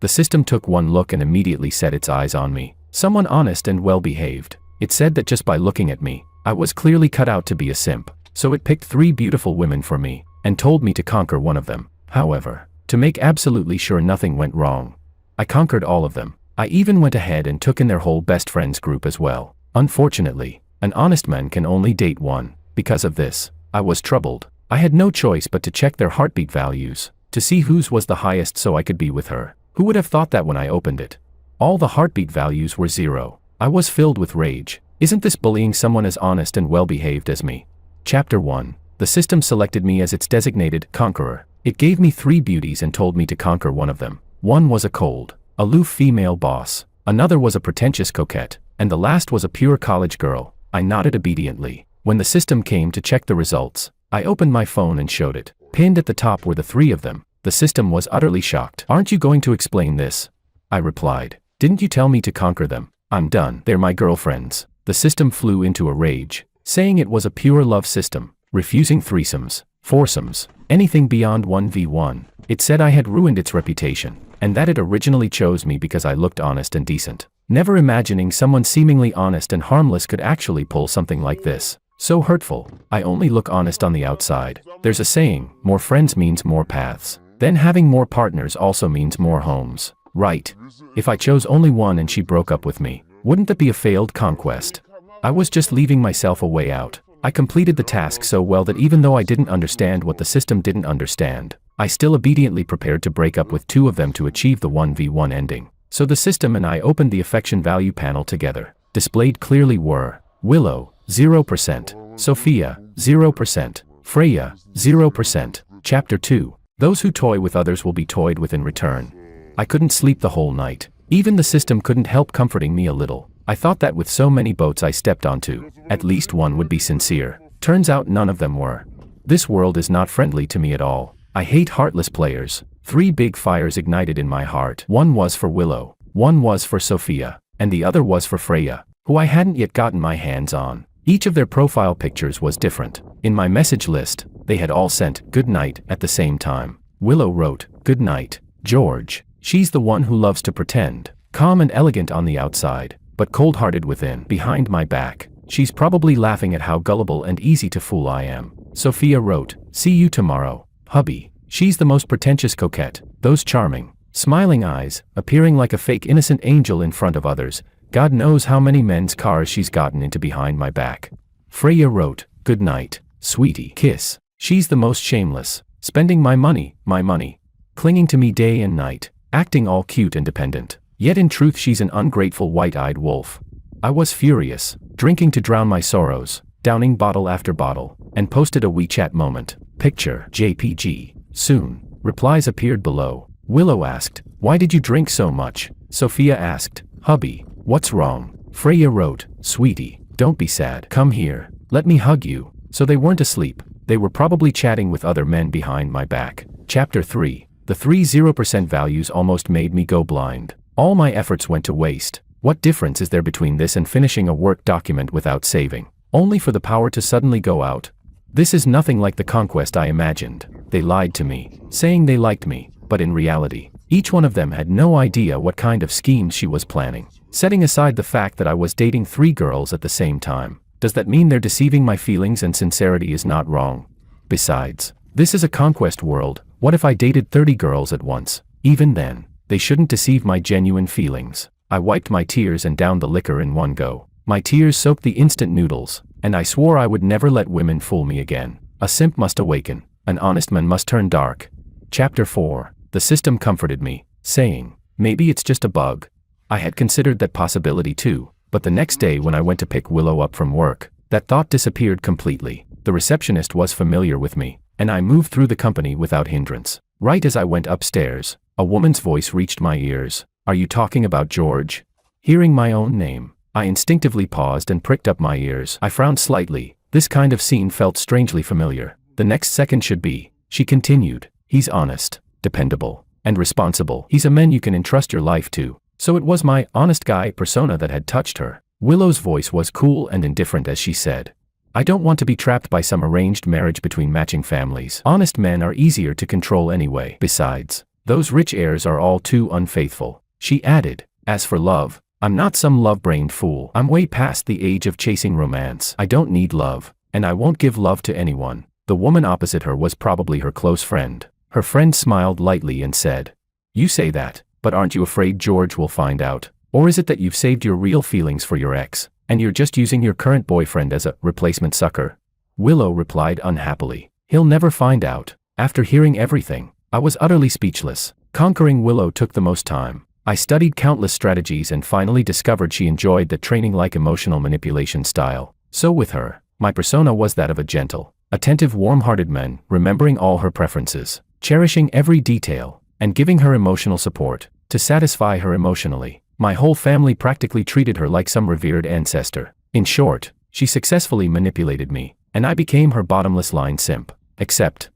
The system took one look and immediately set its eyes on me. Someone honest and well-behaved. It said that just by looking at me, I was clearly cut out to be a simp. So it picked 3 beautiful women for me, and told me to conquer one of them. However, to make absolutely sure nothing went wrong, I conquered all of them. I even went ahead and took in their whole best friends group as well. Unfortunately, an honest man can only date one. Because of this, I was troubled. I had no choice but to check their heartbeat values, to see whose was the highest so I could be with her. Who would have thought that when I opened it? All the heartbeat values were 0. I was filled with rage. Isn't this bullying someone as honest and well-behaved as me? Chapter 1. The system selected me as its designated conqueror. It gave me 3 beauties and told me to conquer one of them. One was a cold, aloof female boss. Another was a pretentious coquette. And the last was a pure college girl. I nodded obediently. When the system came to check the results, I opened my phone and showed it. Pinned at the top were the 3 of them. The system was utterly shocked. "Aren't you going to explain this?" I replied. "Didn't you tell me to conquer them? I'm done. They're my girlfriends." The system flew into a rage, saying it was a pure love system, refusing threesomes, foursomes, anything beyond 1v1. It said I had ruined its reputation, and that it originally chose me because I looked honest and decent. Never imagining someone seemingly honest and harmless could actually pull something like this. So hurtful. I only look honest on the outside. There's a saying, more friends means more paths. Then having more partners also means more homes. Right. If I chose only one and she broke up with me, wouldn't that be a failed conquest? I was just leaving myself a way out. I completed the task so well that even though I didn't understand what the system didn't understand, I still obediently prepared to break up with 2 of them to achieve the 1v1 ending. So the system and I opened the affection value panel together. Displayed clearly were Willow, 0%, Sophia, 0%, Freya, 0%. Chapter 2. Those who toy with others will be toyed with in return. I couldn't sleep the whole night. Even the system couldn't help comforting me a little. I thought that with so many boats I stepped onto, at least one would be sincere. Turns out none of them were. This world is not friendly to me at all. I hate heartless players. 3 big fires ignited in my heart. One was for Willow, one was for Sophia, and the other was for Freya, who I hadn't yet gotten my hands on. Each of their profile pictures was different. In my message list, they had all sent "good night" at the same time. Willow wrote, "Good night, George." She's the one who loves to pretend, calm and elegant on the outside, but cold-hearted within. Behind my back, she's probably laughing at how gullible and easy to fool I am. Sophia wrote, "See you tomorrow, hubby." She's the most pretentious coquette. Those charming, smiling eyes, appearing like a fake innocent angel in front of others. God knows how many men's cars she's gotten into behind my back. Freya wrote, "Good night, sweetie, kiss." She's the most shameless, spending my money, clinging to me day and night, acting all cute and dependent. Yet in truth she's an ungrateful white-eyed wolf. I was furious, drinking to drown my sorrows, downing bottle after bottle, and posted a WeChat moment. Picture, JPG. Soon, replies appeared below. Willow asked, "Why did you drink so much?" Sophia asked, "Hubby, what's wrong?" Freya wrote, "Sweetie, don't be sad. Come here, let me hug you." So they weren't asleep. They were probably chatting with other men behind my back. Chapter 3. The 3 0% values almost made me go blind. All my efforts went to waste. What difference is there between this and finishing a work document without saving, only for the power to suddenly go out? This is nothing like the conquest I imagined. They lied to me, saying they liked me, but in reality, each one of them had no idea what kind of schemes she was planning. Setting aside the fact that I was dating 3 girls at the same time, does that mean they're deceiving my feelings and sincerity is not wrong? Besides, this is a conquest world. What if I dated 30 girls at once? Even then, they shouldn't deceive my genuine feelings. I wiped my tears and downed the liquor in one go. My tears soaked the instant noodles, and I swore I would never let women fool me again. A simp must awaken. An honest man must turn dark. Chapter 4. The system comforted me, saying, "Maybe it's just a bug." I had considered that possibility too, but the next day when I went to pick Willow up from work, that thought disappeared completely. The receptionist was familiar with me, and I moved through the company without hindrance. Right as I went upstairs, a woman's voice reached my ears. "Are you talking about George?" Hearing my own name, I instinctively paused and pricked up my ears. I frowned slightly. This kind of scene felt strangely familiar. The next second should be. She continued, "He's honest, dependable, and responsible. He's a man you can entrust your life to." So it was my honest guy persona that had touched her. Willow's voice was cool and indifferent as she said, "I don't want to be trapped by some arranged marriage between matching families. Honest men are easier to control anyway. Besides, Those rich heirs are all too unfaithful. She added, as for love, I'm not some love-brained fool. I'm way past the age of chasing romance. I don't need love, and I won't give love to anyone. The woman opposite her was probably her close friend. Her friend smiled lightly and said, You say that, but aren't you afraid George will find out? Or is it that you've saved your real feelings for your ex, and you're just using your current boyfriend as a replacement sucker? Willow replied unhappily, He'll never find out. After hearing everything, I was utterly speechless. Conquering Willow took the most time. I studied countless strategies and finally discovered she enjoyed the training-like emotional manipulation style. So with her, my persona was that of a gentle, attentive, warm-hearted man, remembering all her preferences, cherishing every detail, and giving her emotional support to satisfy her emotionally. My whole family practically treated her like some revered ancestor. In short, she successfully manipulated me, and I became her bottomless line simp. Except,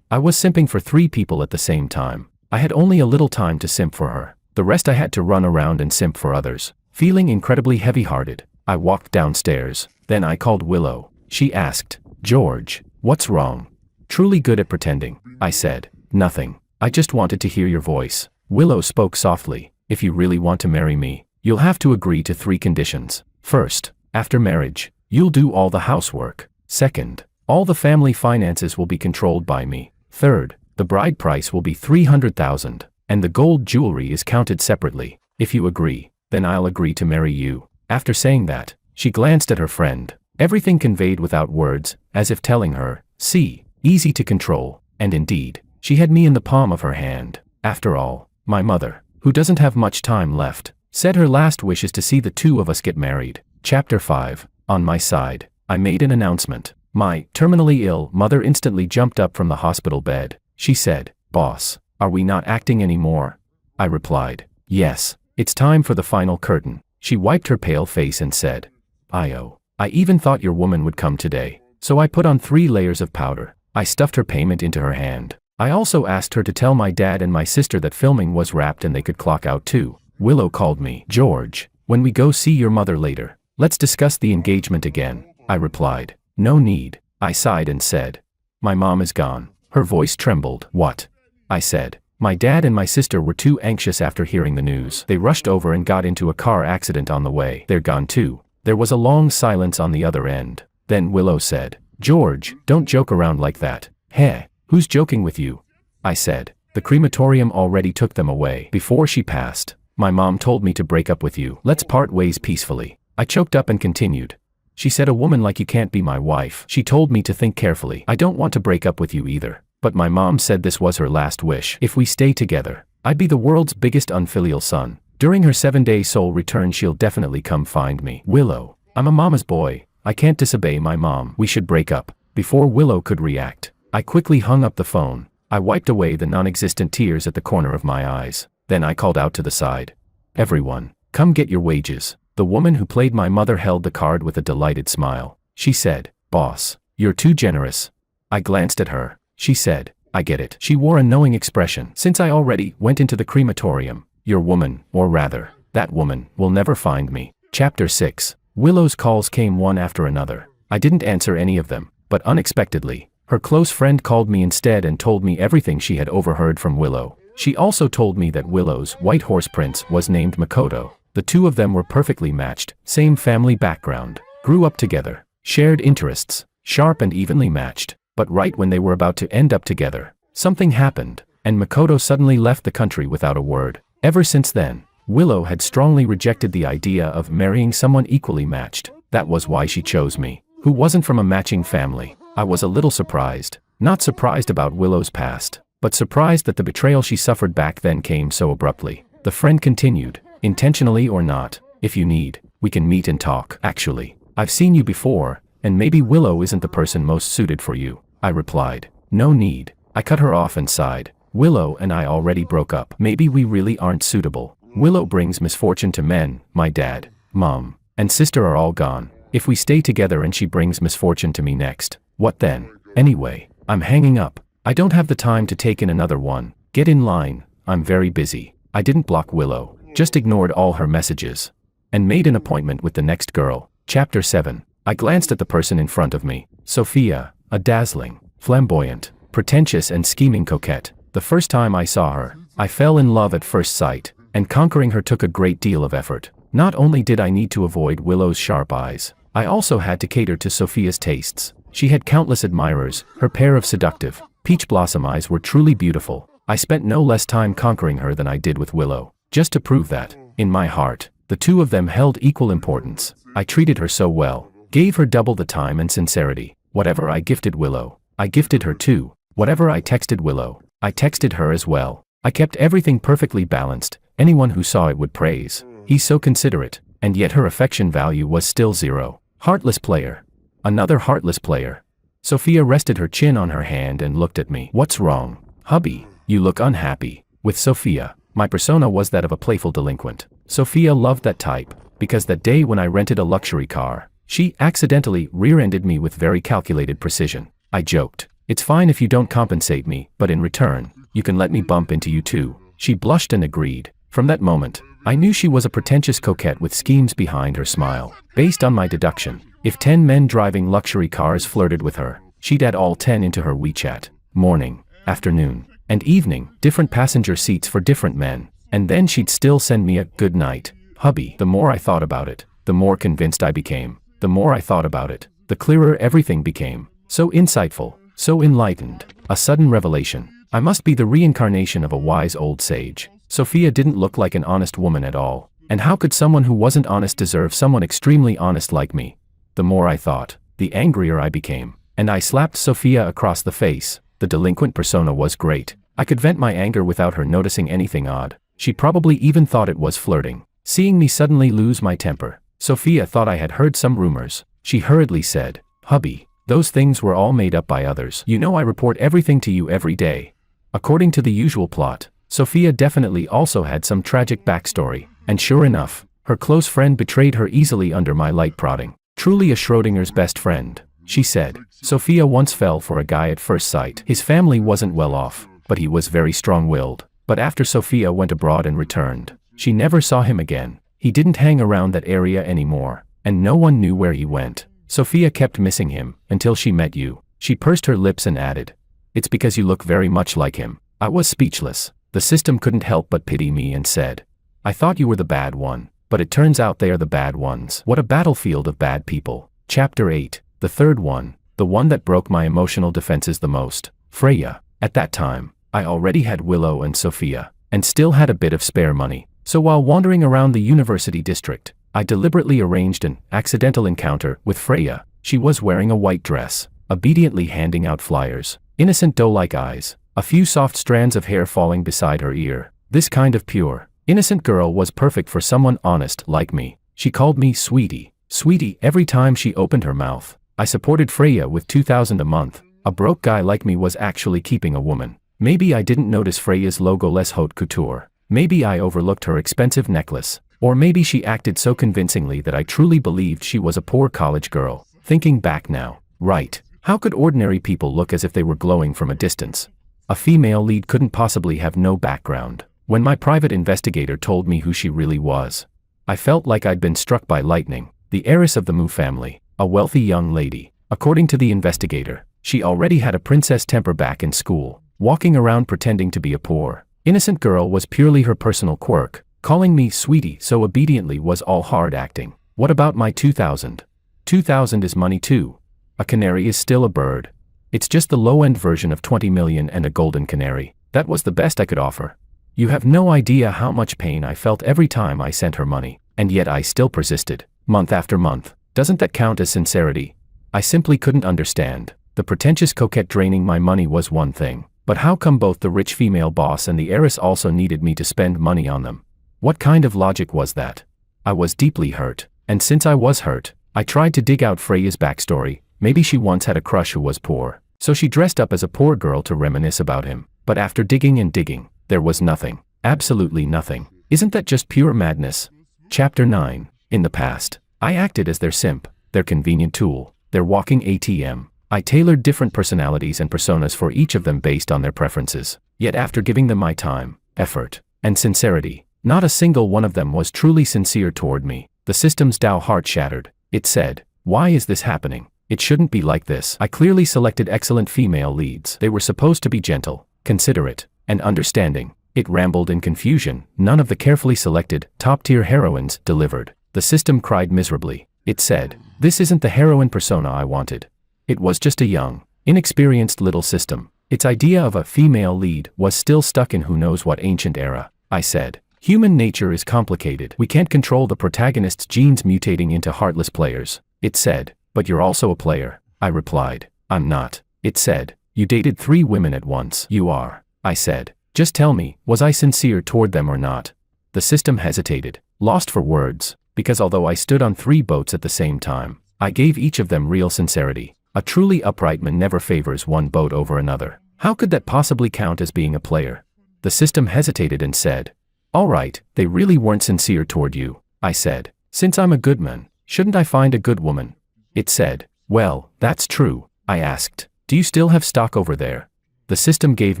I was simping for 3 people at the same time. I had only a little time to simp for her. The rest I had to run around and simp for others. Feeling incredibly heavy-hearted, I walked downstairs. Then I called Willow. She asked, George, what's wrong? Truly good at pretending, I said. Nothing. I just wanted to hear your voice. Willow spoke softly. If you really want to marry me, you'll have to agree to 3 conditions. First, after marriage, you'll do all the housework. Second, all the family finances will be controlled by me. Third, the bride price will be $300,000, and the gold jewelry is counted separately. If you agree, then I'll agree to marry you. After saying that, she glanced at her friend. Everything conveyed without words, as if telling her, see, easy to control, and indeed, she had me in the palm of her hand. After all, my mother, who doesn't have much time left, said her last wish is to see the 2 of us get married. Chapter 5. On my side, I made an announcement. My terminally ill mother instantly jumped up from the hospital bed. She said, Boss, are we not acting anymore? I replied, Yes, it's time for the final curtain. She wiped her pale face and said, I even thought your woman would come today. So I put on 3 layers of powder. I stuffed her payment into her hand. I also asked her to tell my dad and my sister that filming was wrapped and they could clock out too. Willow called me. George, when we go see your mother later, let's discuss the engagement again. I replied, No need. I sighed and said, My mom is gone. Her voice trembled. What? I said, My dad and my sister were too anxious after hearing the news. They rushed over and got into a car accident on the way. They're gone too. There was a long silence on the other end. Then Willow said, George, don't joke around like that. Heh, who's joking with you? I said, The crematorium already took them away. Before she passed, my mom told me to break up with you. Let's part ways peacefully. I choked up and continued. She said, A woman like you can't be my wife. She told me to think carefully. I don't want to break up with you either. But my mom said this was her last wish. If we stay together, I'd be the world's biggest unfilial son. During her 7-day soul return she'll definitely come find me. Willow, I'm a mama's boy. I can't disobey my mom. We should break up. Before Willow could react, I quickly hung up the phone. I wiped away the non-existent tears at the corner of my eyes. Then I called out to the side. Everyone, come get your wages. The woman who played my mother held the card with a delighted smile. She said, Boss, you're too generous. I glanced at her. She said, I get it. She wore a knowing expression. Since I already went into the crematorium, your woman, or rather, that woman, will never find me. Chapter 6. Willow's calls came one after another. I didn't answer any of them, but unexpectedly, her close friend called me instead and told me everything she had overheard from Willow. She also told me that Willow's white horse prince was named Makoto. The 2 of them were perfectly matched, same family background, grew up together, shared interests, sharp and evenly matched. But right when they were about to end up together, something happened, and Makoto suddenly left the country without a word. Ever since then, Willow had strongly rejected the idea of marrying someone equally matched. That was why she chose me, who wasn't from a matching family. I was a little surprised. Not surprised about Willow's past, but surprised that the betrayal she suffered back then came so abruptly. The friend continued, intentionally or not, if you need, we can meet and talk. Actually, I've seen you before, and maybe Willow isn't the person most suited for you. I replied, no need. I cut her off and sighed. Willow and I already broke up. Maybe we really aren't suitable. Willow brings misfortune to men. My dad, mom, and sister are all gone. If we stay together and she brings misfortune to me next, what then? Anyway, I'm hanging up. I don't have the time to take in another one. Get in line. I'm very busy. I didn't block Willow, just ignored all her messages, and made an appointment with the next girl. Chapter 7. I glanced at the person in front of me. Sophia, a dazzling, flamboyant, pretentious and scheming coquette. The first time I saw her, I fell in love at first sight, and conquering her took a great deal of effort. Not only did I need to avoid Willow's sharp eyes, I also had to cater to Sophia's tastes. She had countless admirers, her pair of seductive, peach blossom eyes were truly beautiful. I spent no less time conquering her than I did with Willow, just to prove that, in my heart, the two of them held equal importance. I treated her so well, gave her double the time and sincerity. Whatever I gifted Willow, I gifted her too. Whatever I texted Willow, I texted her as well. I kept everything perfectly balanced. Anyone who saw it would praise. He's so considerate, and yet her affection value was still 0. Heartless player. Another heartless player. Sophia rested her chin on her hand and looked at me. What's wrong, hubby? You look unhappy. With Sophia, my persona was that of a playful delinquent. Sophia loved that type, because that day when I rented a luxury car, she accidentally rear-ended me with very calculated precision. I joked, "It's fine if you don't compensate me, but in return, you can let me bump into you too." She blushed and agreed. From that moment, I knew she was a pretentious coquette with schemes behind her smile. Based on my deduction, if 10 men driving luxury cars flirted with her, she'd add all 10 into her WeChat. Morning, afternoon, and evening, different passenger seats for different men. And then she'd still send me a "good night, hubby." The more I thought about it, the more convinced I became. The more I thought about it, the clearer everything became. So insightful, so enlightened. A sudden revelation. I must be the reincarnation of a wise old sage. Sophia didn't look like an honest woman at all. And how could someone who wasn't honest deserve someone extremely honest like me? The more I thought, the angrier I became. And I slapped Sophia across the face. The delinquent persona was great. I could vent my anger without her noticing anything odd. She probably even thought it was flirting. Seeing me suddenly lose my temper, Sophia thought I had heard some rumors. She hurriedly said, "Hubby, those things were all made up by others. You know I report everything to you every day." According to the usual plot, Sophia definitely also had some tragic backstory, and sure enough, her close friend betrayed her easily under my light prodding. Truly a Schrodinger's best friend, she said. Sophia once fell for a guy at first sight. His family wasn't well off, but he was very strong-willed. But after Sophia went abroad and returned, she never saw him again. He didn't hang around that area anymore, and no one knew where he went. Sophia kept missing him, until she met you. She pursed her lips and added, "It's because you look very much like him." I was speechless. The system couldn't help but pity me and said, "I thought you were the bad one, but it turns out they are the bad ones." What a battlefield of bad people. Chapter 8, the third one, the one that broke my emotional defenses the most. Freya. At that time, I already had Willow and Sophia, and still had a bit of spare money. So while wandering around the university district, I deliberately arranged an accidental encounter with Freya. She was wearing a white dress, obediently handing out flyers, innocent doe-like eyes, a few soft strands of hair falling beside her ear. This kind of pure, innocent girl was perfect for someone honest like me. She called me sweetie, sweetie every time she opened her mouth. I supported Freya with 2,000 a month. A broke guy like me was actually keeping a woman. Maybe I didn't notice Freya's logo Les Haute Couture. Maybe I overlooked her expensive necklace. Or maybe she acted so convincingly that I truly believed she was a poor college girl. Thinking back now, right, how could ordinary people look as if they were glowing from a distance? A female lead couldn't possibly have no background. When my private investigator told me who she really was, I felt like I'd been struck by lightning. The heiress of the Mu family, a wealthy young lady. According to the investigator, she already had a princess temper back in school. Walking around pretending to be a poor, innocent girl was purely her personal quirk. Calling me sweetie so obediently was all hard acting. What about my 2,000? 2,000 is money too. A canary is still a bird. It's just the low-end version of 20 million and a golden canary. That was the best I could offer. You have no idea how much pain I felt every time I sent her money, and yet I still persisted, month after month. Doesn't that count as sincerity? I simply couldn't understand. The pretentious coquette draining my money was one thing, but how come both the rich female boss and the heiress also needed me to spend money on them? What kind of logic was that? I was deeply hurt, and since I was hurt, I tried to dig out Freya's backstory. Maybe she once had a crush who was poor, so she dressed up as a poor girl to reminisce about him. But after digging and digging, there was nothing. Absolutely nothing. Isn't that just pure madness? Chapter 9. In the past, I acted as their simp, their convenient tool, their walking ATM. I tailored different personalities and personas for each of them based on their preferences. Yet after giving them my time, effort, and sincerity, not a single one of them was truly sincere toward me. The system's Tao heart shattered. It said, "Why is this happening? It shouldn't be like this." I clearly selected excellent female leads. They were supposed to be gentle, considerate, and understanding. It rambled in confusion. None of the carefully selected, top-tier heroines delivered. The system cried miserably. It said, "This isn't the heroine persona I wanted." It was just a young, inexperienced little system. Its idea of a female lead was still stuck in who knows what ancient era. I said, "Human nature is complicated. We can't control the protagonist's genes mutating into heartless players." It said, "But you're also a player." I replied, "I'm not." It said, "You dated 3 women at once." "You are." I said, "Just tell me, was I sincere toward them or not?" The system hesitated, lost for words, because although I stood on 3 boats at the same time, I gave each of them real sincerity. A truly upright man never favors one boat over another. How could that possibly count as being a player? The system hesitated and said, "All right, they really weren't sincere toward you." I said, "Since I'm a good man, shouldn't I find a good woman?" It said, "Well, that's true." I asked, "Do you still have stock over there?" The system gave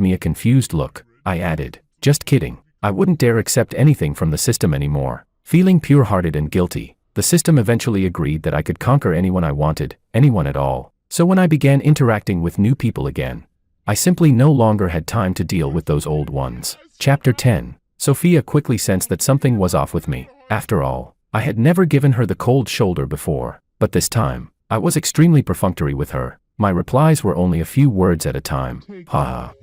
me a confused look. I added, "Just kidding." I wouldn't dare accept anything from the system anymore. Feeling pure-hearted and guilty, the system eventually agreed that I could conquer anyone I wanted, anyone at all. So when I began interacting with new people again, I simply no longer had time to deal with those old ones. Chapter 10. Sophia quickly sensed that something was off with me. After all, I had never given her the cold shoulder before, but this time, I was extremely perfunctory with her. My replies were only a few words at a time. Ha.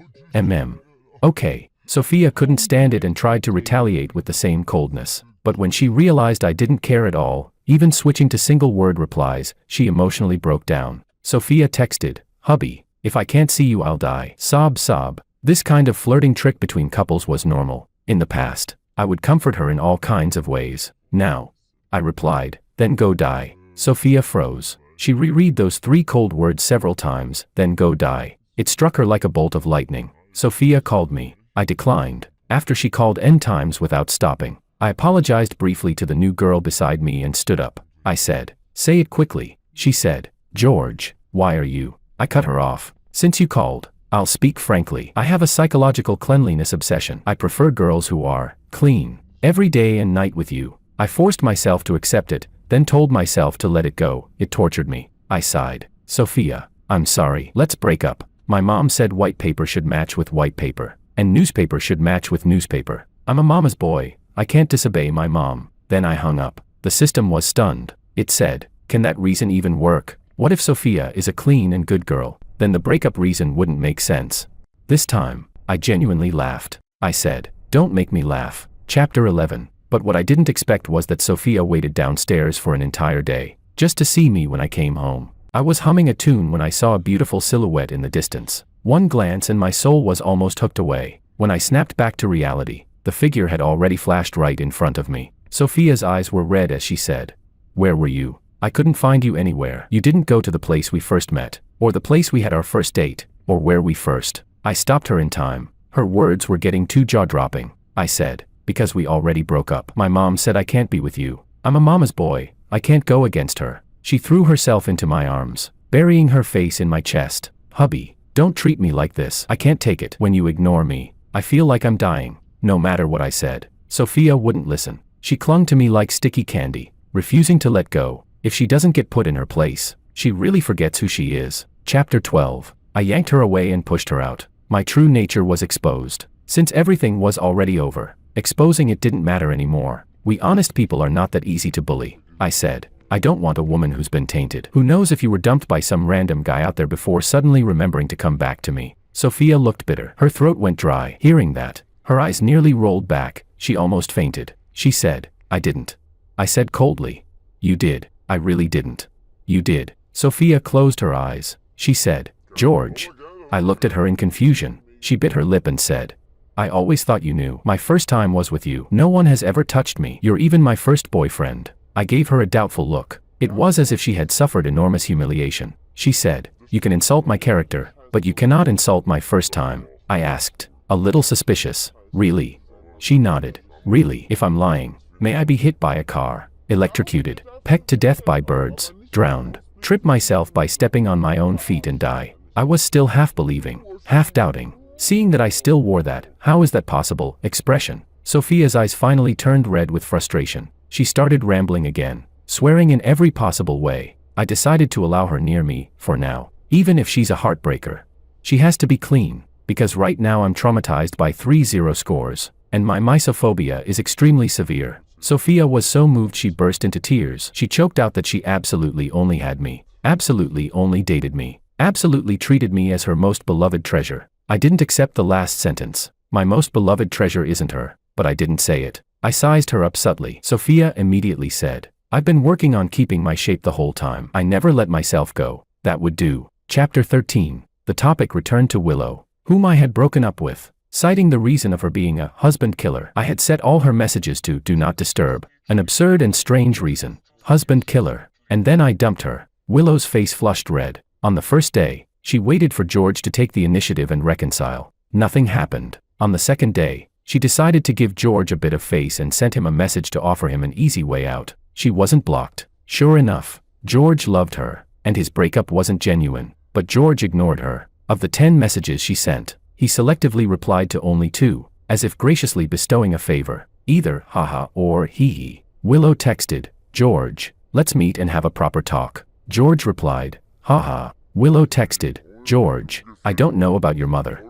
Okay. Sophia couldn't stand it and tried to retaliate with the same coldness. But when she realized I didn't care at all, even switching to single-word replies, she emotionally broke down. Sophia texted, "Hubby, if I can't see you I'll die." Sob sob. This kind of flirting trick between couples was normal. In the past, I would comfort her in all kinds of ways. Now, I replied, "Then go die." Sophia froze. She reread those 3 cold words several times, "Then go die." It struck her like a bolt of lightning. Sophia called me. I declined. After she called n times without stopping, I apologized briefly to the new girl beside me and stood up. I said, "Say it quickly." She said, "George, why are you?" I cut her off. "Since you called, I'll speak frankly. I have a psychological cleanliness obsession. I prefer girls who are clean every day and night with you." I forced myself to accept it, then told myself to let it go. It tortured me. I sighed. "Sophia, I'm sorry. Let's break up." My mom said white paper should match with white paper, and newspaper should match with newspaper. I'm a mama's boy. I can't disobey my mom. Then I hung up. The system was stunned. It said, "Can that reason even work? What if Sophia is a clean and good girl? Then the breakup reason wouldn't make sense." This time, I genuinely laughed. I said, "Don't make me laugh." Chapter 11. But what I didn't expect was that Sophia waited downstairs for an entire day, just to see me when I came home. I was humming a tune when I saw a beautiful silhouette in the distance. One glance and my soul was almost hooked away. When I snapped back to reality, the figure had already flashed right in front of me. Sophia's eyes were red as she said, "Where were you? I couldn't find you anywhere. You didn't go to the place we first met, or the place we had our first date, or where we first." I stopped her in time. Her words were getting too jaw-dropping. I said, "Because we already broke up. My mom said I can't be with you. I'm a mama's boy. I can't go against her." She threw herself into my arms, burying her face in my chest. "Hubby, don't treat me like this. I can't take it when you ignore me. I feel like I'm dying." No matter what I said, Sophia wouldn't listen. She clung to me like sticky candy, refusing to let go. If she doesn't get put in her place, she really forgets who she is. Chapter 12. I yanked her away and pushed her out. My true nature was exposed. Since everything was already over, exposing it didn't matter anymore. We honest people are not that easy to bully. I said, "I don't want a woman who's been tainted. Who knows if you were dumped by some random guy out there before suddenly remembering to come back to me." Sophia looked bitter. Her throat went dry. Hearing that, her eyes nearly rolled back. She almost fainted. She said, "I didn't." I said coldly, "You did." "I really didn't." "You did." Sophia closed her eyes. She said, "George." I looked at her in confusion. She bit her lip and said, "I always thought you knew. My first time was with you. No one has ever touched me. You're even my first boyfriend." I gave her a doubtful look. It was as if she had suffered enormous humiliation. She said, "You can insult my character, but you cannot insult my first time." I asked, a little suspicious, "Really?" She nodded. "Really? If I'm lying, may I be hit by a car, electrocuted, pecked to death by birds, drowned, trip myself by stepping on my own feet and die?" I was still half believing, half doubting. Seeing that I still wore that "how is that possible" expression, Sophia's eyes finally turned red with frustration. She started rambling again, swearing in every possible way. I decided to allow her near me, for now. Even if she's a heartbreaker, she has to be clean. because right now I'm traumatized by 3-0 scores, and my misophobia is extremely severe. Sophia was so moved she burst into tears. She choked out that she absolutely only had me, absolutely only dated me, absolutely treated me as her most beloved treasure. I didn't accept the last sentence. My most beloved treasure isn't her, but I didn't say it. I sized her up subtly. Sophia immediately said, I've been working on keeping my shape the whole time. I never let myself go. That would do. Chapter 13. The topic returned to Willow, whom I had broken up with, citing the reason of her being a husband killer. I had set all her messages to do not disturb, an absurd and strange reason. Husband killer. And then I dumped her. Willow's face flushed red. On the first day, she waited for George to take the initiative and reconcile. Nothing happened. On the second day, she decided to give George a bit of face and sent him a message to offer him an easy way out. She wasn't blocked. Sure enough, George loved her, and his breakup wasn't genuine, but George ignored her. Of the 10 messages she sent, he selectively replied to only 2, as if graciously bestowing a favor, either haha or hee. Willow texted, George, let's meet and have a proper talk. George replied, haha. Willow texted, George, I don't know about your mother.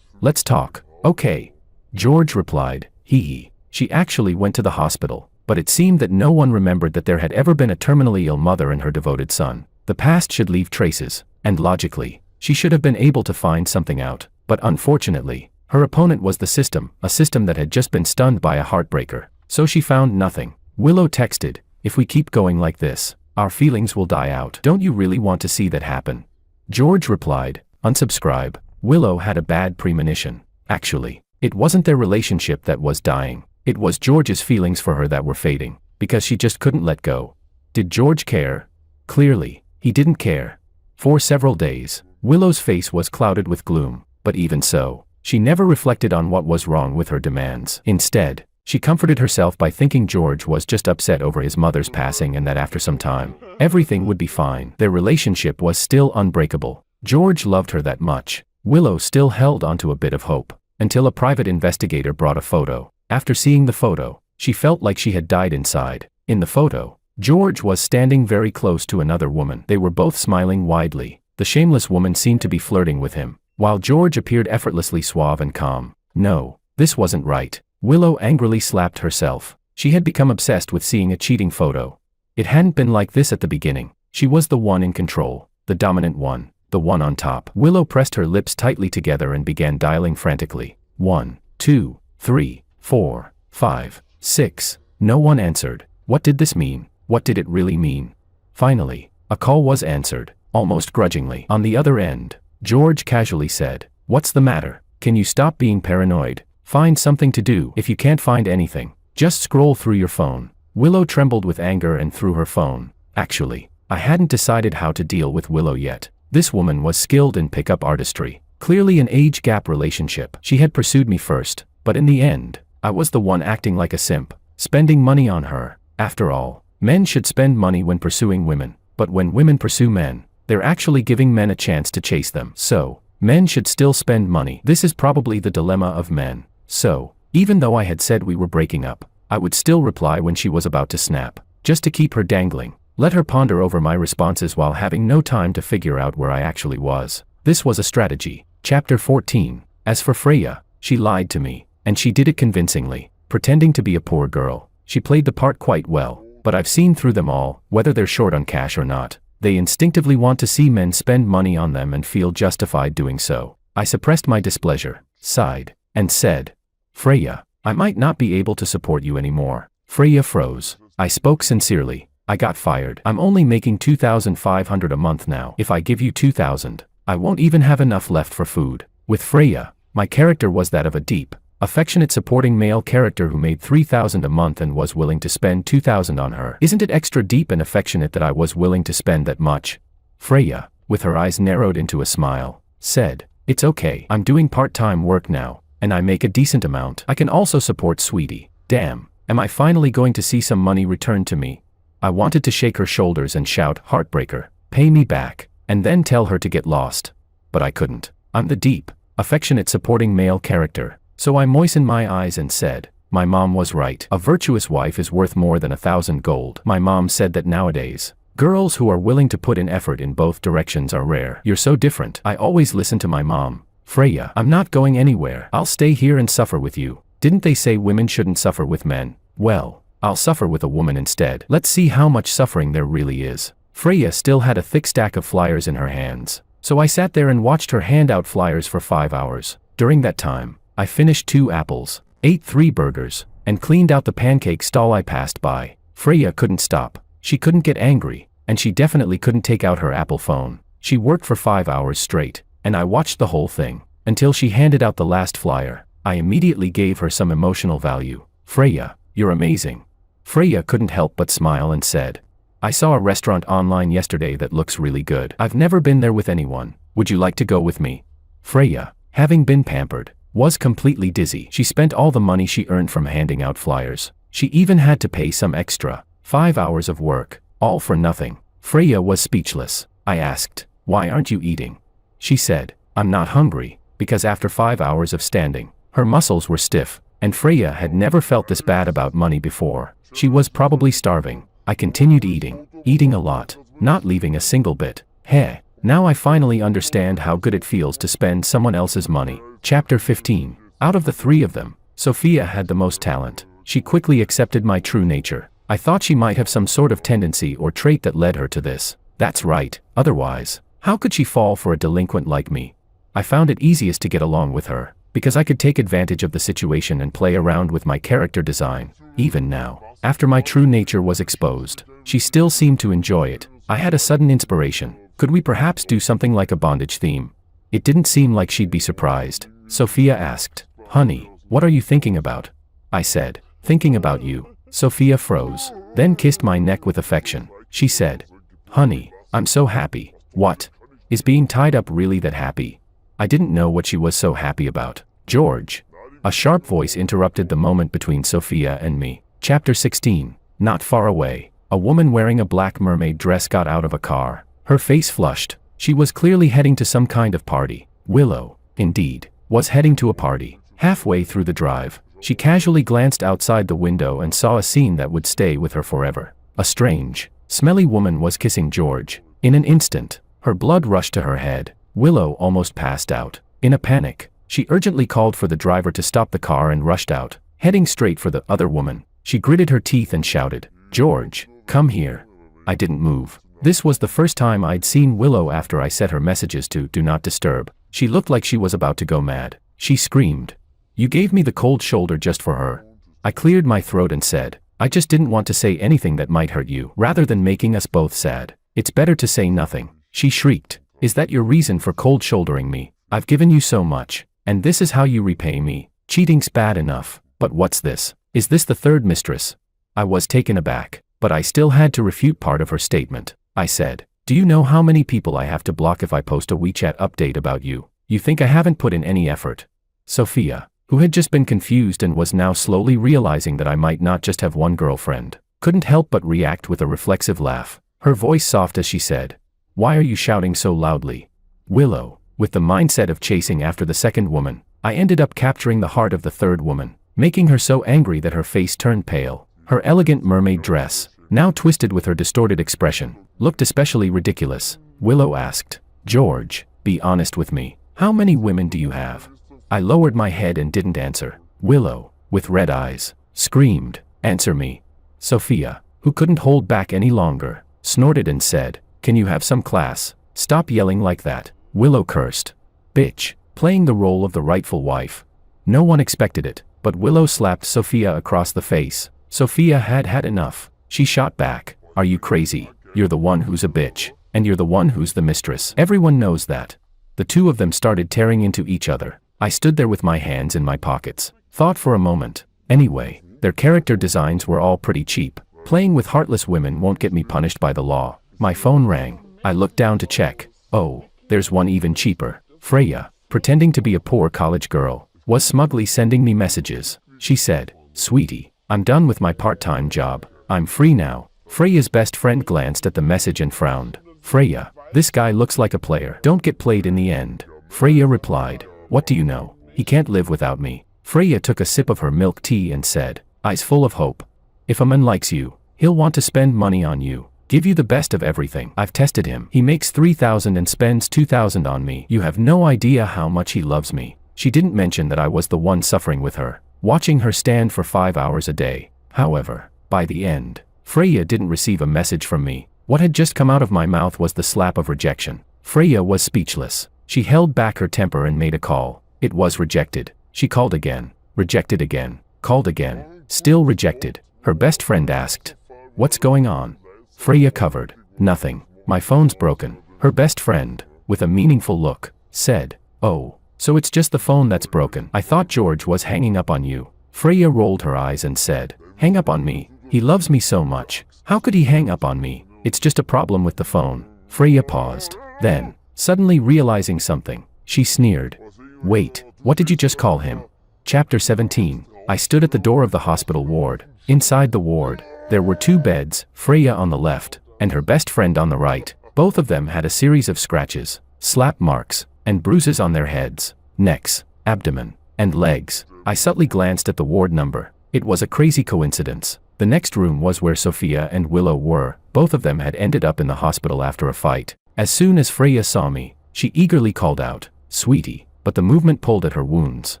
Let's talk. Okay. George replied, hee. She actually went to the hospital, but it seemed that no one remembered that there had ever been a terminally ill mother and her devoted son. The past should leave traces, and logically, she should have been able to find something out, but unfortunately, her opponent was the system, a system that had just been stunned by a heartbreaker, so she found nothing. Willow texted, if we keep going like this, our feelings will die out. Don't you really want to see that happen? George replied, unsubscribe. Willow had a bad premonition. Actually, it wasn't their relationship that was dying. It was George's feelings for her that were fading, because she just couldn't let go. Did George care? Clearly, he didn't care. For several days, Willow's face was clouded with gloom, but even so, she never reflected on what was wrong with her demands. Instead, she comforted herself by thinking George was just upset over his mother's passing and that after some time, everything would be fine. Their relationship was still unbreakable. George loved her that much. Willow still held onto a bit of hope, until a private investigator brought a photo. After seeing the photo, she felt like she had died inside. In the photo, George was standing very close to another woman. They were both smiling widely. The shameless woman seemed to be flirting with him, while George appeared effortlessly suave and calm. No, this wasn't right. Willow angrily slapped herself. She had become obsessed with seeing a cheating photo. It hadn't been like this at the beginning. She was the one in control, the dominant one, the one on top. Willow pressed her lips tightly together and began dialing frantically. 1, 2, 3, 4, 5, 6. No one answered. What did this mean? What did it really mean? Finally, a call was answered, almost grudgingly. On the other end, George casually said, what's the matter? Can you stop being paranoid? Find something to do. If you can't find anything, just scroll through your phone. Willow trembled with anger and threw her phone. Actually, I hadn't decided how to deal with Willow yet. This woman was skilled in pickup artistry. Clearly an age gap relationship. She had pursued me first, but in the end, I was the one acting like a simp, spending money on her. After all, men should spend money when pursuing women, but when women pursue men, they're actually giving men a chance to chase them. So, men should still spend money. This is probably the dilemma of men. So, even though I had said we were breaking up, I would still reply when she was about to snap, just to keep her dangling. Let her ponder over my responses while having no time to figure out where I actually was. This was a strategy. Chapter 14. As for Freya, she lied to me, and she did it convincingly, pretending to be a poor girl. She played the part quite well, but I've seen through them all, whether they're short on cash or not. They instinctively want to see men spend money on them and feel justified doing so. I suppressed my displeasure, sighed, and said, Freya, I might not be able to support you anymore. Freya froze. I spoke sincerely. I got fired. I'm only making $2,500 a month now. If I give you $2,000, I won't even have enough left for food. With Freya, my character was that of a deep, affectionate supporting male character who made $3,000 a month and was willing to spend $2,000 on her. Isn't it extra deep and affectionate that I was willing to spend that much? Freya, with her eyes narrowed into a smile, said, it's okay. I'm doing part-time work now, and I make a decent amount. I can also support Sweetie. Damn, am I finally going to see some money returned to me? I wanted to shake her shoulders and shout, heartbreaker, pay me back, and then tell her to get lost. But I couldn't. I'm the deep, affectionate supporting male character, so I moistened my eyes and said, my mom was right. A virtuous wife is worth more than 1,000 gold. My mom said that nowadays, girls who are willing to put in effort in both directions are rare. You're so different. I always listen to my mom, Freya, I'm not going anywhere. I'll stay here and suffer with you. Didn't they say women shouldn't suffer with men? Well, I'll suffer with a woman instead. Let's see how much suffering there really is. Freya still had a thick stack of flyers in her hands, so I sat there and watched her hand out flyers for 5 hours. During that time, I finished 2 apples, ate 3 burgers, and cleaned out the pancake stall I passed by. Freya couldn't stop. She couldn't get angry, and she definitely couldn't take out her Apple phone. She worked for 5 hours straight, and I watched the whole thing, until she handed out the last flyer. I immediately gave her some emotional value. Freya, you're amazing. Freya couldn't help but smile and said, I saw a restaurant online yesterday that looks really good. I've never been there with anyone. Would you like to go with me? Freya, having been pampered, was completely dizzy. She spent all the money she earned from handing out flyers. She even had to pay some extra. 5 hours of work, all for nothing. Freya was speechless. I asked, why aren't you eating? She said, I'm not hungry, because after 5 hours of standing, her muscles were stiff, and Freya had never felt this bad about money before. She was probably starving. I continued eating a lot, not leaving a single bit. Heh, now I finally understand how good it feels to spend someone else's money. Chapter 15. Out of the 3 of them, Sophia had the most talent. She quickly accepted my true nature. I thought she might have some sort of tendency or trait that led her to this. That's right, otherwise, how could she fall for a delinquent like me? I found it easiest to get along with her, because I could take advantage of the situation and play around with my character design. Even now, after my true nature was exposed, she still seemed to enjoy it. I had a sudden inspiration. Could we perhaps do something like a bondage theme? It didn't seem like she'd be surprised. Sophia asked, honey, what are you thinking about? I said, thinking about you. Sophia froze, then kissed my neck with affection. She said, honey, I'm so happy. What? Is being tied up really that happy? I didn't know what she was so happy about. George. A sharp voice interrupted the moment between Sophia and me. Chapter 16. Not far away, a woman wearing a black mermaid dress got out of a car. Her face flushed. She was clearly heading to some kind of party. Willow, indeed, was heading to a party. Halfway through the drive, she casually glanced outside the window and saw a scene that would stay with her forever. A strange, smelly woman was kissing George. In an instant, her blood rushed to her head. Willow almost passed out. In a panic, she urgently called for the driver to stop the car and rushed out, heading straight for the other woman. She gritted her teeth and shouted, George, come here. I didn't move. This was the first time I'd seen Willow after I set her messages to Do Not Disturb. She looked like she was about to go mad. She screamed. You gave me the cold shoulder just for her. I cleared my throat and said, I just didn't want to say anything that might hurt you. Rather than making us both sad, it's better to say nothing. She shrieked. Is that your reason for cold shouldering me? I've given you so much, and this is how you repay me. Cheating's bad enough, but what's this? Is this the third mistress? I was taken aback, but I still had to refute part of her statement. I said, do you know how many people I have to block if I post a WeChat update about you? You think I haven't put in any effort? Sophia, who had just been confused and was now slowly realizing that I might not just have one girlfriend, couldn't help but react with a reflexive laugh. Her voice soft as she said, why are you shouting so loudly? Willow, with the mindset of chasing after the second woman, I ended up capturing the heart of the third woman, making her so angry that her face turned pale. Her elegant mermaid dress, now twisted with her distorted expression, looked especially ridiculous. Willow asked, George, be honest with me. How many women do you have? I lowered my head and didn't answer. Willow, with red eyes, screamed, answer me. Sophia, who couldn't hold back any longer, snorted and said, can you have some class? Stop yelling like that. Willow cursed. Bitch, playing the role of the rightful wife. No one expected it, but Willow slapped Sophia across the face. Sophia had had enough. She shot back. Are you crazy? You're the one who's a bitch, and you're the one who's the mistress. Everyone knows that. The two of them started tearing into each other. I stood there with my hands in my pockets, thought for a moment. Anyway, their character designs were all pretty cheap. Playing with heartless women won't get me punished by the law. My phone rang. I looked down to check. Oh, there's one even cheaper. Freya, pretending to be a poor college girl, was smugly sending me messages. She said, sweetie, I'm done with my part-time job. I'm free now. Freya's best friend glanced at the message and frowned. Freya, this guy looks like a player. Don't get played in the end. Freya replied, what do you know? He can't live without me. Freya took a sip of her milk tea and said, eyes full of hope. If a man likes you, he'll want to spend money on you. Give you the best of everything. I've tested him. He makes 3,000 and spends 2,000 on me. You have no idea how much he loves me. She didn't mention that I was the one suffering with her, watching her stand for 5 hours a day. However, by the end, Freya didn't receive a message from me. What had just come out of my mouth was the slap of rejection. Freya was speechless. She held back her temper and made a call. It was rejected. She called again, rejected again, called again, still rejected. Her best friend asked, "What's going on?" Freya covered, "Nothing. My phone's broken." Her best friend, with a meaningful look, said, "Oh, so it's just the phone that's broken. I thought George was hanging up on you." Freya rolled her eyes and said, "Hang up on me? He loves me so much. How could he hang up on me? It's just a problem with the phone." Freya paused. Then, suddenly realizing something, she sneered. "Wait, what did you just call him?" Chapter 17. I stood at the door of the hospital ward. Inside the ward, there were 2 beds, Freya on the left, and her best friend on the right. Both of them had a series of scratches, slap marks, and bruises on their heads, necks, abdomen, and legs. I subtly glanced at the ward number. It was a crazy coincidence. The next room was where Sophia and Willow were. Both of them had ended up in the hospital after a fight. As soon as Freya saw me, she eagerly called out, "Sweetie," but the movement pulled at her wounds,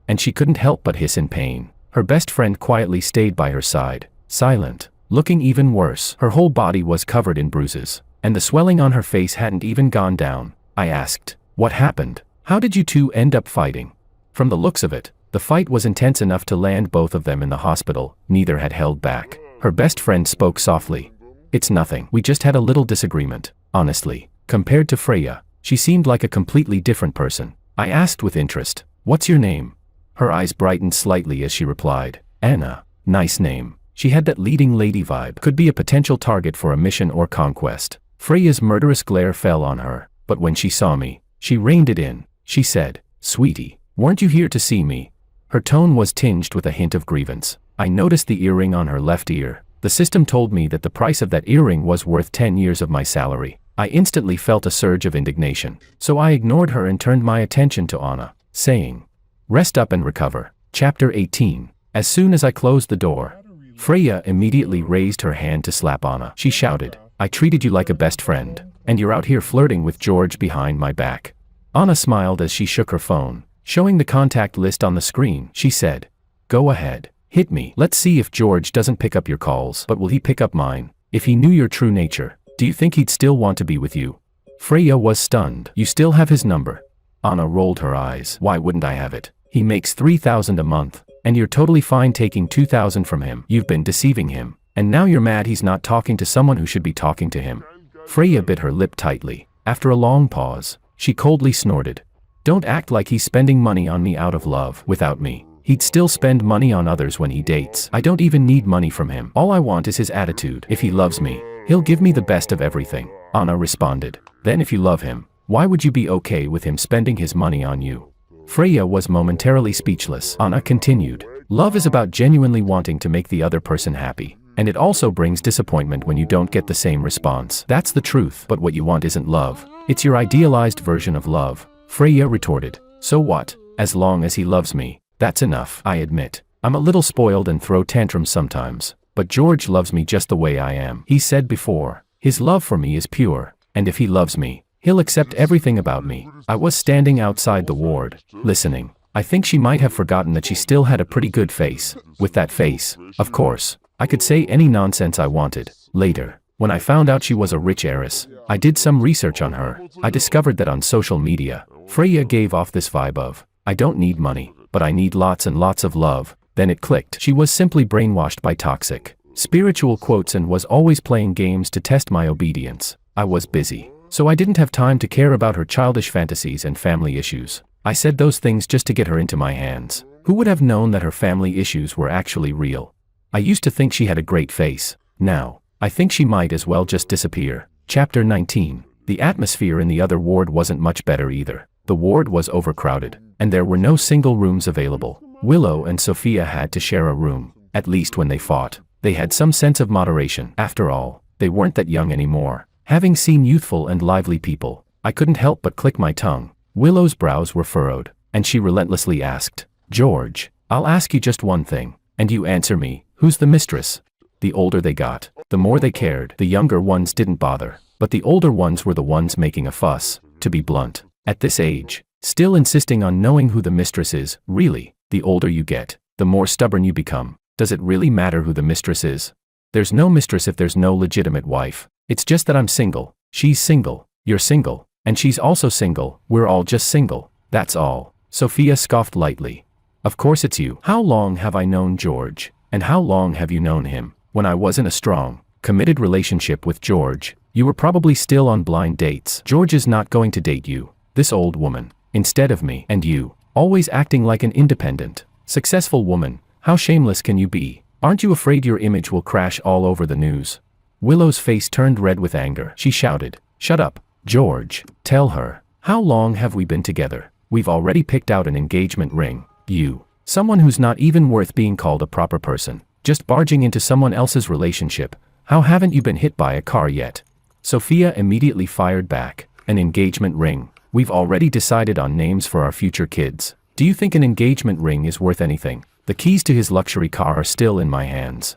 and she couldn't help but hiss in pain. Her best friend quietly stayed by her side, silent, looking even worse. Her whole body was covered in bruises, and the swelling on her face hadn't even gone down. I asked, "What happened? How did you two end up fighting?" From the looks of it, the fight was intense enough to land both of them in the hospital. Neither had held back. Her best friend spoke softly. "It's nothing. We just had a little disagreement." Honestly, compared to Freya, she seemed like a completely different person. I asked with interest, "What's your name?" Her eyes brightened slightly as she replied, "Anna." Nice name. She had that leading lady vibe. Could be a potential target for a mission or conquest. Freya's murderous glare fell on her, but when she saw me, she reined it in. She said, "Sweetie, weren't you here to see me?" Her tone was tinged with a hint of grievance. I noticed the earring on her left ear. The system told me that the price of that earring was worth 10 years of my salary. I instantly felt a surge of indignation, so I ignored her and turned my attention to Anna, saying, "Rest up and recover." Chapter 18. As soon as I closed the door, Freya immediately raised her hand to slap Anna. She shouted, "I treated you like a best friend, and you're out here flirting with George behind my back." Anna smiled as she shook her phone, showing the contact list on the screen. She said, "Go ahead, hit me. Let's see if George doesn't pick up your calls. But will he pick up mine? If he knew your true nature, do you think he'd still want to be with you?" Freya was stunned. "You still have his number?" Anna rolled her eyes. "Why wouldn't I have it? He makes 3,000 a month, and you're totally fine taking 2,000 from him. You've been deceiving him, and now you're mad he's not talking to someone who should be talking to him." Freya bit her lip tightly. After a long pause, she coldly snorted, "Don't act like he's spending money on me out of love. Without me, he'd still spend money on others when he dates. I don't even need money from him. All I want is his attitude. If he loves me, he'll give me the best of everything." Anna responded, "Then if you love him, why would you be okay with him spending his money on you?" Freya was momentarily speechless. Anna continued, "Love is about genuinely wanting to make the other person happy, and it also brings disappointment when you don't get the same response. That's the truth. But what you want isn't love. It's your idealized version of love." Freya retorted, "So what? As long as he loves me, that's enough." I admit, I'm a little spoiled and throw tantrums sometimes, but George loves me just the way I am. He said before, his love for me is pure, and if he loves me, he'll accept everything about me. I was standing outside the ward, listening. I think she might have forgotten that she still had a pretty good face. With that face, of course, I could say any nonsense I wanted. Later, when I found out she was a rich heiress, I did some research on her. I discovered that on social media, Freya gave off this vibe of, "I don't need money, but I need lots and lots of love." Then it clicked. She was simply brainwashed by toxic spiritual quotes and was always playing games to test my obedience. I was busy, so I didn't have time to care about her childish fantasies and family issues. I said those things just to get her into my hands. Who would have known that her family issues were actually real? I used to think she had a great face. Now, I think she might as well just disappear. Chapter 19. The atmosphere in the other ward wasn't much better either. The ward was overcrowded, and there were no single rooms available. Willow and Sophia had to share a room. At least when they fought, they had some sense of moderation. After all, they weren't that young anymore. Having seen youthful and lively people, I couldn't help but click my tongue. Willow's brows were furrowed, and she relentlessly asked, "George, I'll ask you just one thing, and you answer me, who's the mistress?" The older they got, The more they cared, the younger ones didn't bother. But the older ones were the ones making a fuss, to be blunt. At this age, still insisting on knowing who the mistress is, really, the older you get, the more stubborn you become. Does it really matter who the mistress is? There's no mistress if there's no legitimate wife. It's just that I'm single, she's single, you're single, and she's also single, we're all just single, that's all. Sophia scoffed lightly. Of course it's you. How long have I known George? And how long have you known him? When I was in a strong, committed relationship with George, you were probably still on blind dates. George is not going to date you, this old woman, instead of me. And you, always acting like an independent, successful woman, how shameless can you be? Aren't you afraid your image will crash all over the news? Willow's face turned red with anger. She shouted, "Shut up, George. Tell her. How long have we been together? We've already picked out an engagement ring. You, someone who's not even worth being called a proper person, just barging into someone else's relationship. How haven't you been hit by a car yet?" Sophia immediately fired back. An engagement ring. We've already decided on names for our future kids. Do you think an engagement ring is worth anything? The keys to his luxury car are still in my hands.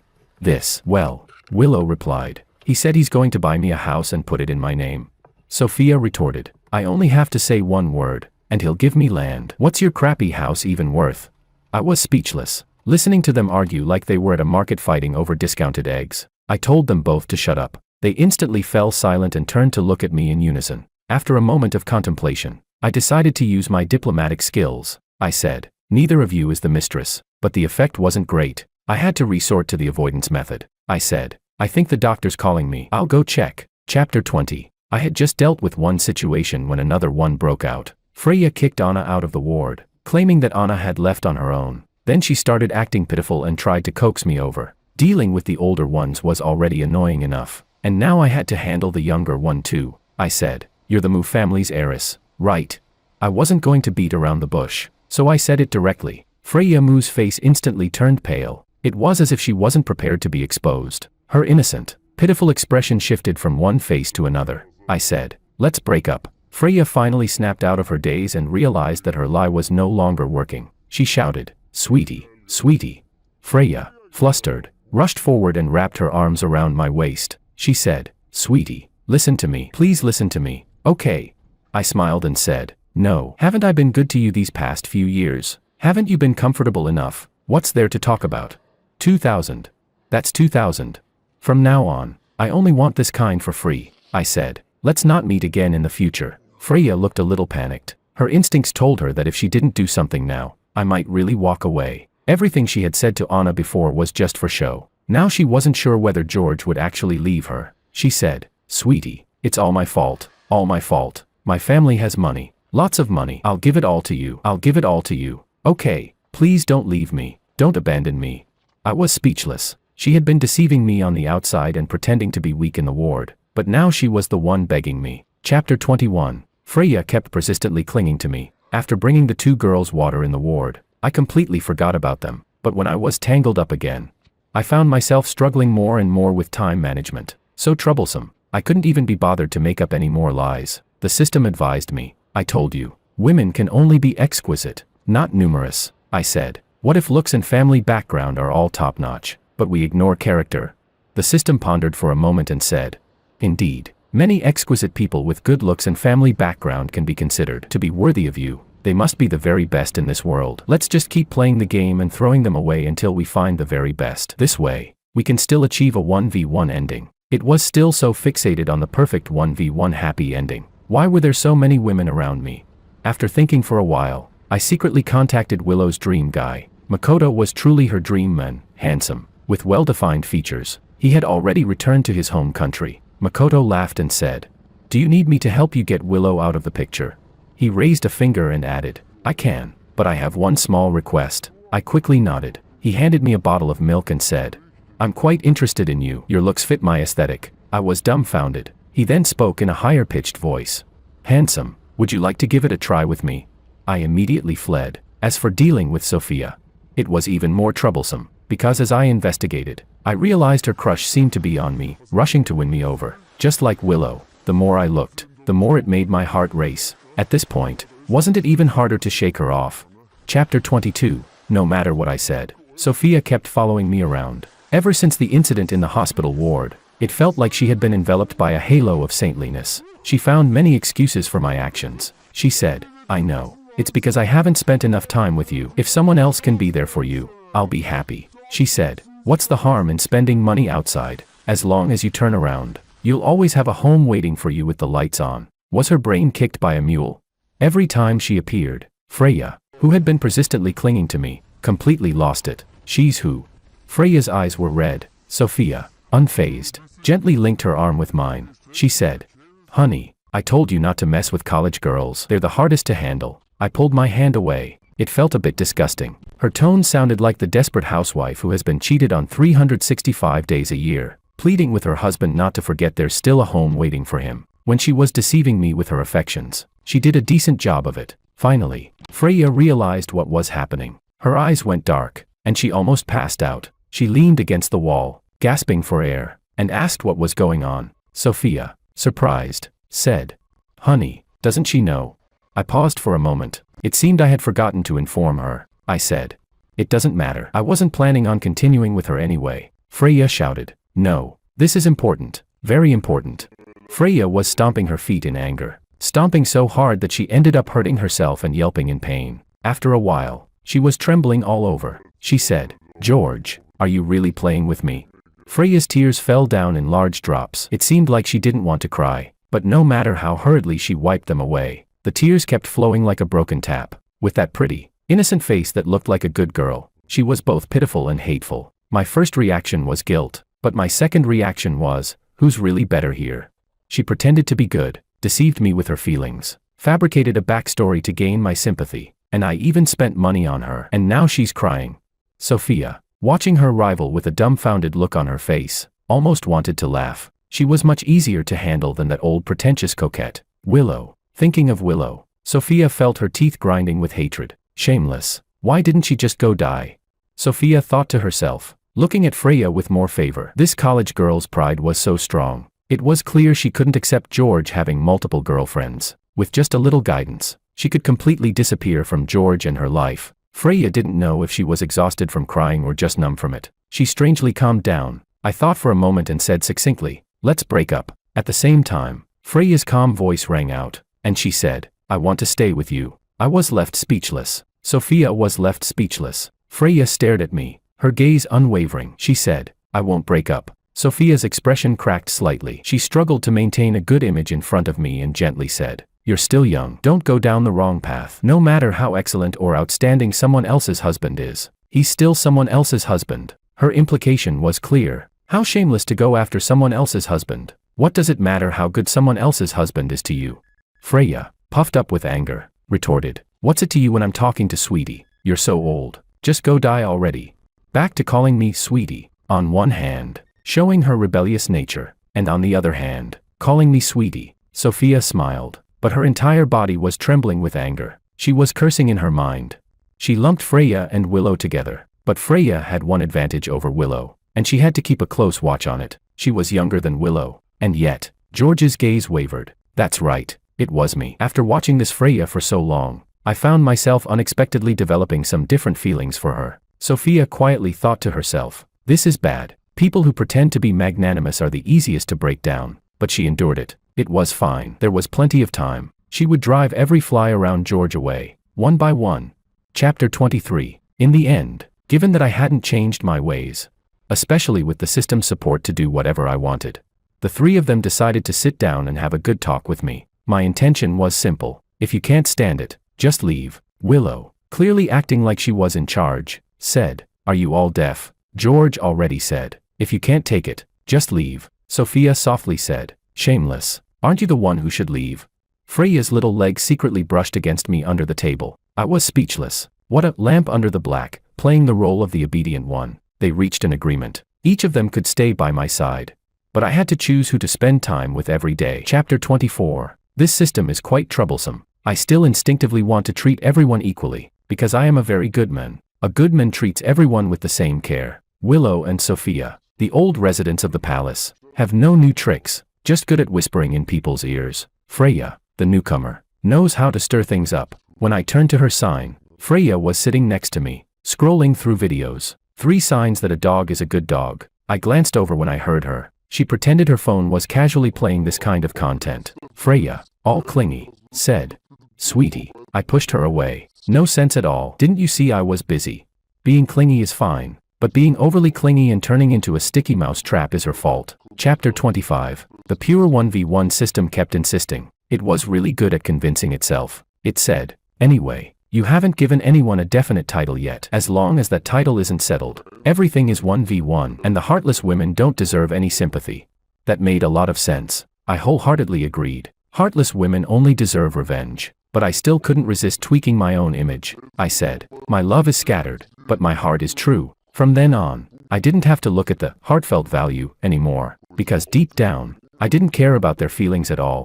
Well, Willow replied. He said he's going to buy me a house and put it in my name. Sophia retorted, I only have to say one word, and he'll give me land. What's your crappy house even worth? I was speechless, listening to them argue like they were at a market fighting over discounted eggs. I told them both to shut up. They instantly fell silent and turned to look at me in unison. After a moment of contemplation, I decided to use my diplomatic skills. I said, neither of you is the mistress, but the effect wasn't great. I had to resort to the avoidance method. I said, I think the doctor's calling me. I'll go check. Chapter 20. I had just dealt with one situation when another one broke out. Freya kicked Anna out of the ward, claiming that Anna had left on her own. Then she started acting pitiful and tried to coax me over. Dealing with the older ones was already annoying enough, and now I had to handle the younger one too. I said, you're the Moo family's heiress, right? I wasn't going to beat around the bush, so I said it directly. Freya Moo's face instantly turned pale. It was as if she wasn't prepared to be exposed. Her innocent, pitiful expression shifted from one face to another. I said, let's break up. Freya finally snapped out of her daze and realized that her lie was no longer working. She shouted, sweetie, sweetie. Freya, flustered, rushed forward and wrapped her arms around my waist. She said, sweetie, listen to me. Please listen to me. Okay. I smiled and said, no. Haven't I been good to you these past few years? Haven't you been comfortable enough? What's there to talk about? 2,000. That's 2,000. From now on, I only want this kind for free. I said, let's not meet again in the future. Freya looked a little panicked. Her instincts told her that if she didn't do something now, I might really walk away. Everything she had said to Anna before was just for show. Now she wasn't sure whether George would actually leave her. She said, sweetie, it's all my fault. All my fault. My family has money. Lots of money. I'll give it all to you. I'll give it all to you. Okay, please don't leave me. Don't abandon me. I was speechless. She had been deceiving me on the outside and pretending to be weak in the ward, but now she was the one begging me. Chapter 21. Freya kept persistently clinging to me. After bringing the two girls water in the ward, I completely forgot about them, but when I was tangled up again, I found myself struggling more and more with time management. So troublesome, I couldn't even be bothered to make up any more lies. The system advised me. I told you, women can only be exquisite, not numerous. I said, what if looks and family background are all top-notch, but we ignore character? The system pondered for a moment and said, indeed, many exquisite people with good looks and family background can be considered to be worthy of you. They must be the very best in this world. Let's just keep playing the game and throwing them away until we find the very best. This way, we can still achieve a 1v1 ending. It was still so fixated on the perfect 1v1 happy ending. Why were there so many women around me? After thinking for a while, I secretly contacted Willow's dream guy. Makoto was truly her dream man, handsome, with well-defined features. He had already returned to his home country. Makoto laughed and said, do you need me to help you get Willow out of the picture? He raised a finger and added, I can, but I have one small request. I quickly nodded. He handed me a bottle of milk and said, I'm quite interested in you. Your looks fit my aesthetic. I was dumbfounded. He then spoke in a higher-pitched voice. Handsome, would you like to give it a try with me? I immediately fled. As for dealing with Sophia, it was even more troublesome, because as I investigated, I realized her crush seemed to be on me, rushing to win me over. Just like Willow, the more I looked, the more it made my heart race. At this point, wasn't it even harder to shake her off? Chapter 22. No matter what I said, Sophia kept following me around. Ever since the incident in the hospital ward, It felt like she had been enveloped by a halo of saintliness. She found many excuses for my actions. She said, I know. It's because I haven't spent enough time with you. If someone else can be there for you, I'll be happy. She said, what's the harm in spending money outside? As long as you turn around, you'll always have a home waiting for you with the lights on. Was her brain kicked by a mule? Every time she appeared, Freya, who had been persistently clinging to me, completely lost it. She's who? Freya's eyes were red. Sophia, unfazed, gently linked her arm with mine. She said, honey, I told you not to mess with college girls. They're the hardest to handle. I pulled my hand away. It felt a bit disgusting. Her tone sounded like the desperate housewife who has been cheated on 365 days a year, pleading with her husband not to forget there's still a home waiting for him. When she was deceiving me with her affections, she did a decent job of it. Finally, Freya realized what was happening. Her eyes went dark, and she almost passed out. She leaned against the wall, gasping for air, and asked what was going on. Sophia, surprised, said, honey, doesn't she know? I paused for a moment. It seemed I had forgotten to inform her. I said, it doesn't matter. I wasn't planning on continuing with her anyway. Freya shouted, no, this is important, very important. Freya was stomping her feet in anger, stomping so hard that she ended up hurting herself and yelping in pain. After a while, she was trembling all over. She said, George, are you really playing with me? Freya's tears fell down in large drops. It seemed like she didn't want to cry, but no matter how hurriedly she wiped them away, the tears kept flowing like a broken tap. With that pretty, innocent face that looked like a good girl, she was both pitiful and hateful. My first reaction was guilt, but my second reaction was, who's really better here? She pretended to be good, deceived me with her feelings, fabricated a backstory to gain my sympathy, and I even spent money on her, and now she's crying. Sophia, watching her rival with a dumbfounded look on her face, almost wanted to laugh. She was much easier to handle than that old pretentious coquette, Willow. Thinking of Willow, Sophia felt her teeth grinding with hatred. Shameless. Why didn't she just go die? Sophia thought to herself, looking at Freya with more favor. This college girl's pride was so strong. It was clear she couldn't accept George having multiple girlfriends. With just a little guidance, she could completely disappear from George and her life. Freya didn't know if she was exhausted from crying or just numb from it. She strangely calmed down. I thought for a moment and said succinctly, let's break up. At the same time, Freya's calm voice rang out, and she said, I want to stay with you. I was left speechless. Sophia was left speechless. Freya stared at me, her gaze unwavering. She said, I won't break up. Sophia's expression cracked slightly. She struggled to maintain a good image in front of me and gently said, you're still young. Don't go down the wrong path. No matter how excellent or outstanding someone else's husband is, he's still someone else's husband. Her implication was clear. How shameless to go after someone else's husband. What does it matter how good someone else's husband is to you? Freya, puffed up with anger, retorted, what's it to you when I'm talking to Sweetie? You're so old. Just go die already. Back to calling me Sweetie, on one hand, showing her rebellious nature, and on the other hand, calling me Sweetie. Sophia smiled, but her entire body was trembling with anger. She was cursing in her mind. She lumped Freya and Willow together, but Freya had one advantage over Willow, and she had to keep a close watch on it. She was younger than Willow, and yet, George's gaze wavered. That's right. It was me. After watching this Freya for so long, I found myself unexpectedly developing some different feelings for her. Sophia quietly thought to herself, this is bad. People who pretend to be magnanimous are the easiest to break down, but she endured it. It was fine. There was plenty of time. She would drive every fly around George away, one by one. Chapter 23. In the end, given that I hadn't changed my ways, especially with the system's support to do whatever I wanted, the three of them decided to sit down and have a good talk with me. My intention was simple. If you can't stand it, just leave. Willow, clearly acting like she was in charge, said, are you all deaf? George already said, if you can't take it, just leave. Sophia softly said, shameless, aren't you the one who should leave? Freya's little leg secretly brushed against me under the table. I was speechless. What a lamp under the black, playing the role of the obedient one. They reached an agreement. Each of them could stay by my side. But I had to choose who to spend time with every day. Chapter 24. This system is quite troublesome. I still instinctively want to treat everyone equally, because I am a very good man. A good man treats everyone with the same care. Willow and Sophia, the old residents of the palace, have no new tricks, just good at whispering in people's ears. Freya, the newcomer, knows how to stir things up. When I turned to her sign, Freya was sitting next to me, scrolling through videos. 3 signs that a dog is a good dog. I glanced over when I heard her. She pretended her phone was casually playing this kind of content. Freya, all clingy, said. Sweetie, I pushed her away. No sense at all. Didn't you see I was busy? Being clingy is fine, but being overly clingy and turning into a sticky mouse trap is her fault. Chapter 25. The pure 1v1 system kept insisting. It was really good at convincing itself. It said, anyway, you haven't given anyone a definite title yet. As long as that title isn't settled, everything is 1v1, and the heartless women don't deserve any sympathy. That made a lot of sense. I wholeheartedly agreed. Heartless women only deserve revenge. But I still couldn't resist tweaking my own image. I said, my love is scattered, but my heart is true. From then on, I didn't have to look at the heartfelt value anymore, because deep down, I didn't care about their feelings at all.